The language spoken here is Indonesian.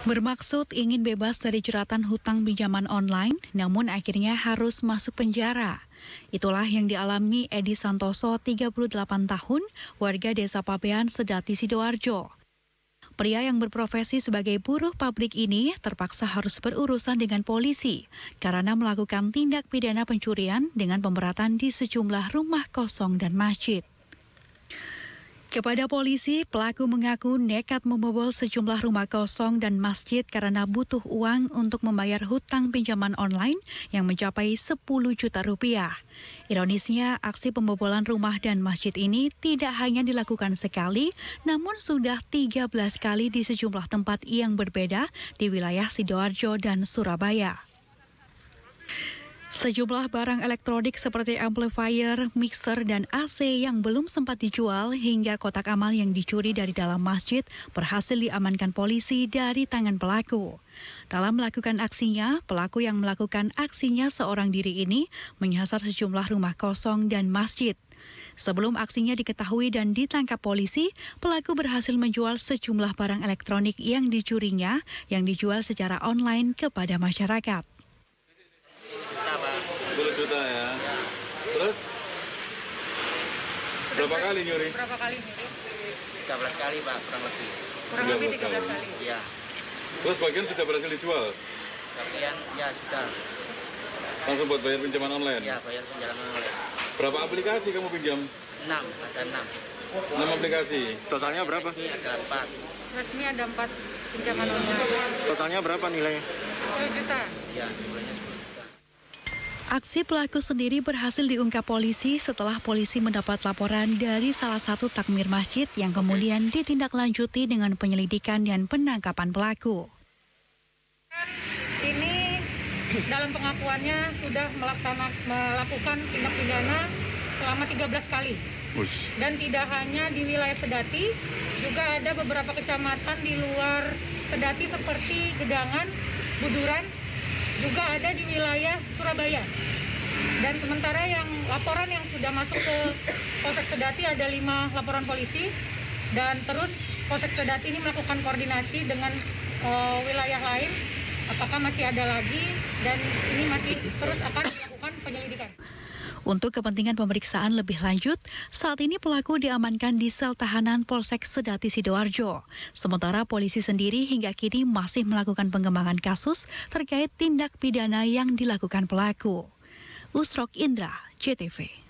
Bermaksud ingin bebas dari jeratan hutang pinjaman online, namun akhirnya harus masuk penjara. Itulah yang dialami Edi Santoso, 38 tahun, warga Desa Pabean, Sedati, Sidoarjo. Pria yang berprofesi sebagai buruh pabrik ini terpaksa harus berurusan dengan polisi karena melakukan tindak pidana pencurian dengan pemberatan di sejumlah rumah kosong dan masjid. Kepada polisi, pelaku mengaku nekat membobol sejumlah rumah kosong dan masjid karena butuh uang untuk membayar hutang pinjaman online yang mencapai 10 juta rupiah. Ironisnya, aksi pembobolan rumah dan masjid ini tidak hanya dilakukan sekali, namun sudah 13 kali di sejumlah tempat yang berbeda di wilayah Sidoarjo dan Surabaya. Sejumlah barang elektronik seperti amplifier, mixer, dan AC yang belum sempat dijual hingga kotak amal yang dicuri dari dalam masjid berhasil diamankan polisi dari tangan pelaku. Dalam melakukan aksinya, pelaku yang melakukan aksinya seorang diri ini menyasar sejumlah rumah kosong dan masjid. Sebelum aksinya diketahui dan ditangkap polisi, pelaku berhasil menjual sejumlah barang elektronik yang dicurinya yang dijual secara online kepada masyarakat. 10 juta ya. Terus berapa kali nyuri? Berapa kali nyuri? 13 kali Pak, kurang lebih. Kurang lebih 13 kali. Iya. Terus bagian sudah berhasil dijual? Bagian ya sudah. Langsung buat bayar pinjaman online? Iya, bayar pinjaman online. Berapa aplikasi kamu pinjam? 6, ada 6. 6 aplikasi. Totalnya berapa? Resmi ada 4. Resmi ada 4 pinjaman online. Totalnya berapa nilainya? 10 juta. Iya, nilainya 10 juta. Aksi pelaku sendiri berhasil diungkap polisi setelah polisi mendapat laporan dari salah satu takmir masjid yang kemudian ditindaklanjuti dengan penyelidikan dan penangkapan pelaku. Ini dalam pengakuannya sudah melakukan tindak pidana selama 13 kali. Dan tidak hanya di wilayah Sedati, juga ada beberapa kecamatan di luar Sedati seperti Gedangan, Buduran, juga ada di wilayah Surabaya. Dan sementara yang laporan yang sudah masuk ke Polsek Sedati ada 5 laporan polisi, dan terus Polsek Sedati ini melakukan koordinasi dengan wilayah lain apakah masih ada lagi, dan ini masih terus akan dilakukan penyelidikan. Untuk kepentingan pemeriksaan lebih lanjut, saat ini pelaku diamankan di sel tahanan Polsek Sedati Sidoarjo. Sementara polisi sendiri hingga kini masih melakukan pengembangan kasus terkait tindak pidana yang dilakukan pelaku. Usrok Indra, JTV.